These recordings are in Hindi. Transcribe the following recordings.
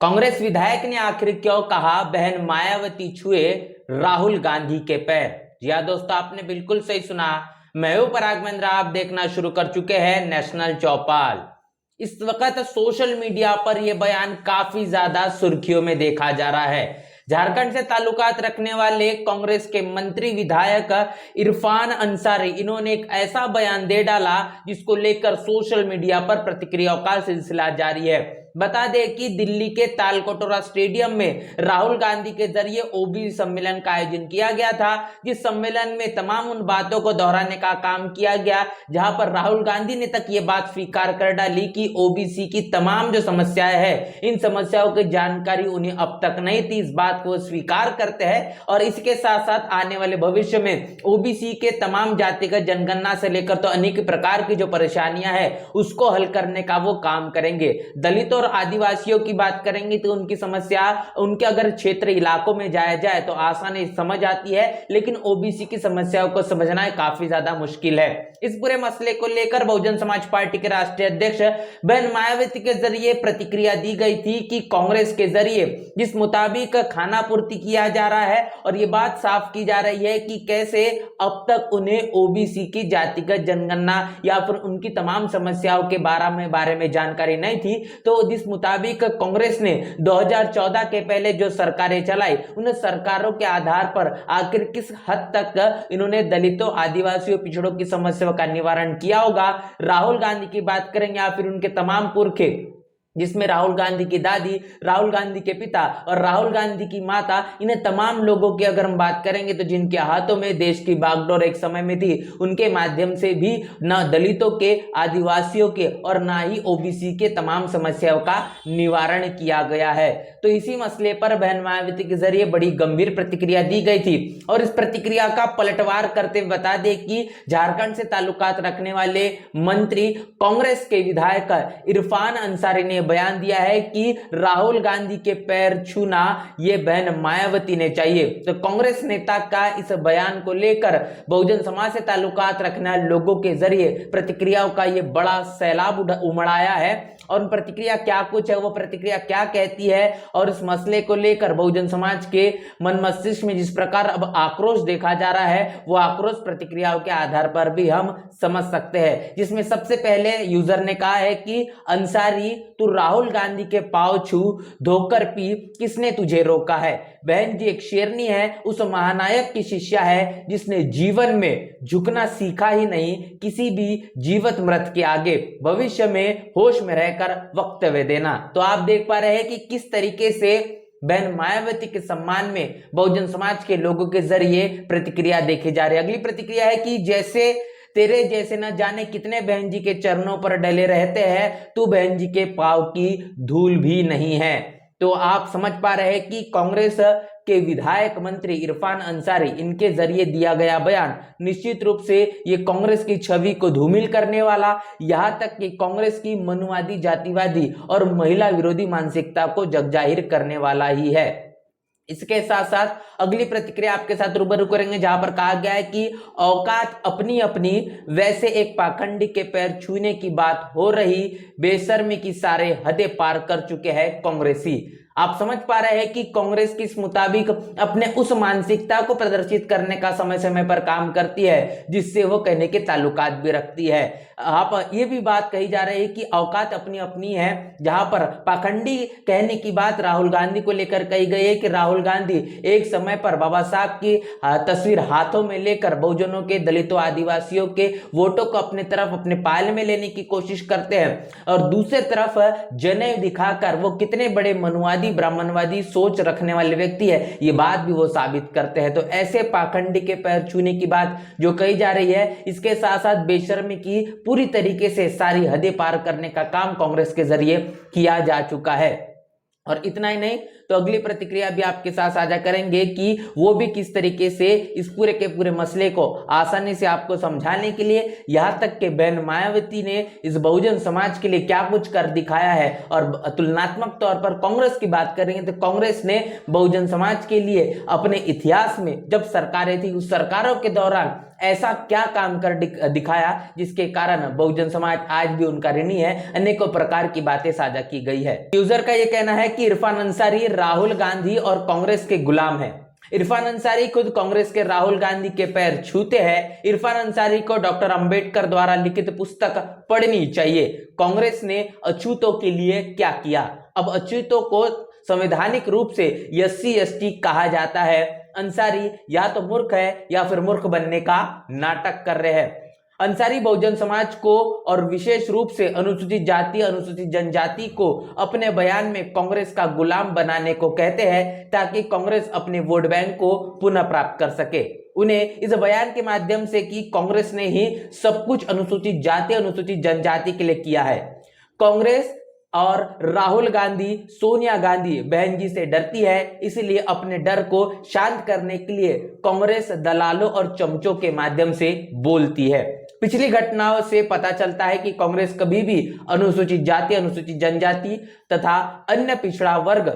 कांग्रेस विधायक ने आखिर क्यों कहा बहन मायावती छुए राहुल गांधी के पैर। जी हाँ दोस्तों, आपने बिल्कुल सही सुना। मैं हूं पराग महेंद्र, आप देखना शुरू कर चुके हैं नेशनल चौपाल। इस वक्त सोशल मीडिया पर यह बयान काफी ज्यादा सुर्खियों में देखा जा रहा है। झारखंड से ताल्लुकात रखने वाले कांग्रेस के मंत्री विधायक इरफान अंसारी, इन्होंने एक ऐसा बयान दे डाला जिसको लेकर सोशल मीडिया पर प्रतिक्रियाओं का सिलसिला जारी है। बता दें कि दिल्ली के तालकटोरा स्टेडियम में राहुल गांधी के जरिए ओबीसी सम्मेलन का आयोजन किया गया था, जिस सम्मेलन में तमाम उन बातों को दोहराने का काम किया गया जहां पर राहुल गांधी ने तक ये बात स्वीकार कर डाली कि ओबीसी की तमाम जो समस्याएं हैं, इन समस्याओं की जानकारी उन्हें अब तक नहीं थी। इस बात को स्वीकार करते हैं और इसके साथ साथ आने वाले भविष्य में ओबीसी के तमाम जातिगत जनगणना से लेकर तो अनेक प्रकार की जो परेशानियां हैं उसको हल करने का वो काम करेंगे। दलितों और आदिवासियों की बात करेंगे तो उनकी समस्या, उनके अगर क्षेत्र इलाकों में जाया जाए तो आसानी समझ आती है, लेकिन ओबीसी की समस्याओं को समझना काफी ज्यादा मुश्किल है। इस पूरे मसले को लेकर बहुजन समाज पार्टी के राष्ट्रीय अध्यक्ष बहन मायावती के जरिए प्रतिक्रिया दी गई थी कि कांग्रेस के जरिए जिस मुताबिक खाना पूर्ति किया जा रहा है और ये बात साफ की जा रही है कि कैसे अब तक उन्हें ओबीसी की जातिगत जनगणना या फिर उनकी तमाम समस्याओं के बारे में जानकारी नहीं थी, तो जिस मुताबिक कांग्रेस ने 2014 के पहले जो सरकारें चलाई, उन सरकारों के आधार पर आखिर किस हद तक इन्होंने दलितों, आदिवासियों, पिछड़ों की समस्याओं का निवारण किया होगा। राहुल गांधी की बात करेंगे या फिर उनके तमाम पुरखे, जिसमें राहुल गांधी की दादी, राहुल गांधी के पिता और राहुल गांधी की माता, इन्हें तमाम लोगों की अगर हम बात करेंगे तो जिनके हाथों में देश की बागडोर एक समय में थी, उनके माध्यम से भी ना दलितों के, आदिवासियों के और ना ही ओबीसी के तमाम समस्याओं का निवारण किया गया है। तो इसी मसले पर बहन मायावती के जरिए बड़ी गंभीर प्रतिक्रिया दी गई थी और इस प्रतिक्रिया का पलटवार करते हुए बता दें कि झारखंड से ताल्लुकात रखने वाले मंत्री कांग्रेस के विधायक इरफान अंसारी ने बयान दिया है कि राहुल गांधी के पैर छूना ये बहन मायावती ने चाहिए। तो कांग्रेस नेता का इस बयान को लेकर बहुजन समाज से ताल्लुकात रखने वाले लोगों के जरिए प्रतिक्रियाओं का ये बड़ा सैलाब उमड़ाया है। और प्रतिक्रिया क्या कुछ है, वो प्रतिक्रिया क्या कहती है और इस मसले को लेकर बहुजन समाज के मन मस्तिष्क में जिस प्रकार अब आक्रोश देखा जा रहा है, वो आक्रोश प्रतिक्रियाओं के आधार पर भी हम समझ सकते हैं। जिसमें सबसे पहले यूजर ने कहा है कि अंसारी, तू राहुल गांधी के पांव छू, धोकर पी, किसने तुझे रोका है। बहन जी एक शेरनी है, उस महानायक की शिष्या है जिसने जीवन में झुकना सीखा ही नहीं किसी भी जीवित मृत के आगे, भविष्य में होश में रहकर वक्तव्य देना। तो आप देख पा रहे हैं कि किस तरीके से बहन मायावती के सम्मान में बहुजन समाज के लोगों के जरिए प्रतिक्रिया देखी जा रही है। अगली प्रतिक्रिया है कि जैसे तेरे जैसे न जाने कितने बहन जी के चरणों पर डले रहते हैं, तू बहन जी के पांव की धूल भी नहीं है। तो आप समझ पा रहे हैं कि कांग्रेस के विधायक मंत्री इरफान अंसारी, इनके जरिए दिया गया बयान निश्चित रूप से ये कांग्रेस की छवि को धूमिल करने वाला, यहां तक कि कांग्रेस की मनुवादी, जातिवादी और महिला विरोधी मानसिकता को जगजाहिर करने वाला ही है। इसके साथ साथ अगली प्रतिक्रिया आपके साथ रूबरू करेंगे जहां पर कहा गया है कि औकात अपनी अपनी, वैसे एक पाखंडी के पैर छूने की बात हो रही, बेशर्मी की सारे हदें पार कर चुके हैं कांग्रेसी। आप समझ पा रहे हैं कि कांग्रेस किस मुताबिक अपने उस मानसिकता को प्रदर्शित करने का समय समय पर काम करती है जिससे वो कहने के ताल्लुकात भी रखती है। आप ये भी बात कही जा रही है कि औकात अपनी अपनी है, जहां पर पाखंडी कहने की बात राहुल गांधी को लेकर कही गई है कि राहुल गांधी एक समय पर बाबा साहब की तस्वीर हाथों में लेकर बहुजनों के, दलितों, आदिवासियों के वोटों को अपने तरफ, अपने पाल में लेने की कोशिश करते हैं और दूसरे तरफ जनेऊ दिखाकर वो कितने बड़े मनुवादी, ब्राह्मणवादी सोच रखने वाले व्यक्ति है, ये बात भी वो साबित करते हैं। तो ऐसे पाखंडी के पैर छूने की बात जो कही जा रही है, इसके साथ साथ बेशर्मी की पूरी तरीके से सारी हदें पार करने का काम कांग्रेस के जरिए किया जा चुका है। और इतना ही नहीं, तो अगली प्रतिक्रिया भी आपके साथ साझा करेंगे कि वो भी किस तरीके से इस पूरे के पूरे मसले को आसानी से आपको समझाने के लिए, यहां तक कि बहन मायावती ने इस बहुजन समाज के लिए क्या कुछ कर दिखाया है। और तुलनात्मक तौर पर कांग्रेस की बात करेंगे तो कांग्रेस ने बहुजन समाज के लिए अपने इतिहास में जब सरकारें थी, उस सरकारों के दौरान ऐसा क्या काम कर दिखाया जिसके कारण बहुजन समाज आज भी उनका ऋणी है। अनेकों प्रकार की बातें साझा की गई है। यूजर का यह कहना है कि इरफान अंसारी राहुल गांधी और कांग्रेस के गुलाम है। इरफान अंसारी खुद कांग्रेस के राहुल गांधी के पैर छूते हैं। इरफान अंसारी को डॉक्टर अंबेडकर द्वारा लिखित पुस्तक पढ़नी चाहिए। कांग्रेस ने अछूतों के लिए क्या किया। अब अछूतों को संवैधानिक रूप से SC ST कहा जाता है। अंसारी या तो मूर्ख है या फिर मूर्ख बनने का नाटक कर रहे हैं। अंसारी बहुजन समाज को और विशेष रूप से अनुसूचित जाति अनुसूचित जनजाति को अपने बयान में कांग्रेस का गुलाम बनाने को कहते हैं ताकि कांग्रेस अपने वोट बैंक को पुनः प्राप्त कर सके। उन्हें इस बयान के माध्यम से कि कांग्रेस ने ही सब कुछ अनुसूचित जाति अनुसूचित जनजाति के लिए किया है। कांग्रेस और राहुल गांधी सोनिया गांधी बहन जी से डरती है, इसलिए अपने डर को शांत करने के लिए कांग्रेस दलालों और चमचों के माध्यम से बोलती है। पिछली घटनाओं से पता चलता है कि कांग्रेस कभी भी अनुसूचित जाति अनुसूचित जनजाति तथा अन्य पिछड़ा वर्ग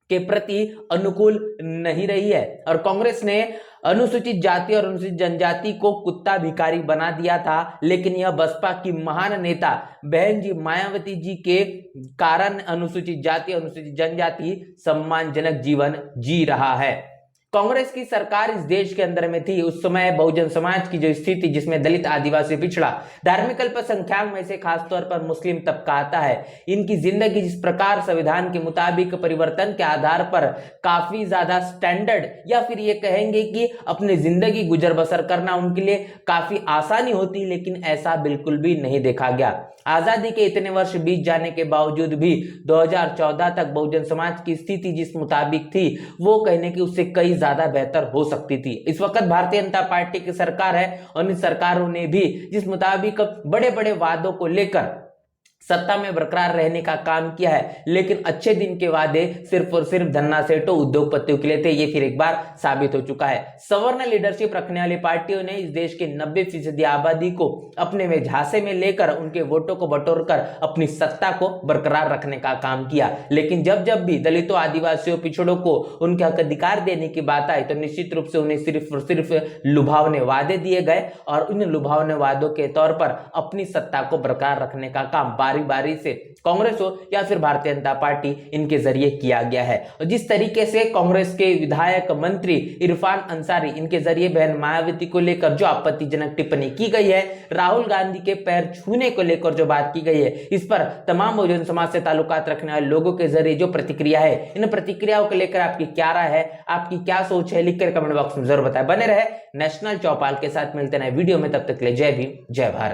के प्रति अनुकूल नहीं रही है और कांग्रेस ने अनुसूचित जाति और अनुसूचित जनजाति को कुत्ता भिखारी बना दिया था। लेकिन यह बसपा की महान नेता बहन जी मायावती जी के कारण अनुसूचित जाति अनुसूचित जनजाति सम्मानजनक जीवन जी रहा है। कांग्रेस की सरकार इस देश के अंदर में थी उस समय बहुजन समाज की जो स्थिति जिसमें दलित आदिवासी पिछड़ा धार्मिक अल्पसंख्यक में से खासतौर पर मुस्लिम तबका आता है, इनकी जिंदगी जिस प्रकार संविधान के मुताबिक परिवर्तन के आधार पर काफी ज्यादा स्टैंडर्ड या फिर ये कहेंगे कि अपनी जिंदगी गुजर बसर करना उनके लिए काफी आसानी होती, लेकिन ऐसा बिल्कुल भी नहीं देखा गया। आजादी के इतने वर्ष बीत जाने के बावजूद भी 2014 तक बहुजन समाज की स्थिति जिस मुताबिक थी वो कहने की उससे कई ज्यादा बेहतर हो सकती थी। इस वक्त भारतीय जनता पार्टी की सरकार है और इन सरकारों ने भी जिस मुताबिक बड़े बड़े वादों को लेकर सत्ता में बरकरार रहने का काम किया है, लेकिन अच्छे दिन के वादे सिर्फ और सिर्फ धन्ना सेठों उद्योगपतियों के लिए थे, ये फिर एक बार साबित हो चुका है। सवर्ण लीडरशिप रखने वाली पार्टियों ने इस देश के 90% आबादी को अपने में झांसे में लेकर उनके वोटों को बटोरकर अपनी सत्ता को बरकरार रखने का काम किया। लेकिन जब जब भी दलितों आदिवासियों पिछड़ों को उनके हक अधिकार देने की बात आई तो निश्चित रूप से उन्हें सिर्फ और सिर्फ लुभावने वादे दिए गए और उन लुभावने वादों के तौर पर अपनी सत्ता को बरकरार रखने का काम बारी बारी से कांग्रेस हो या फिर भारतीय जनता पार्टी इनके जरिए किया गया है। और जिस तरीके से कांग्रेस के विधायक मंत्री इरफान अंसारी इनके जरिए बहन मायावती को लेकर जो आपत्तिजनक टिप्पणी की गई है, राहुल गांधी के पैर छूने को लेकर जो बात की गई है, इस पर तमाम बहुजन समाज से ताल्लुकात रखने वाले लोगों के जरिए जो प्रतिक्रिया है, इन प्रतिक्रियाओं को लेकर आपकी क्या राय है, आपकी क्या सोच है, लिखकर कमेंट बॉक्स में जरूर बताएं। बने रहे नेशनल चौपाल के साथ, मिलते हैं वीडियो में, तब तक के लिए जय भीम जय भारत।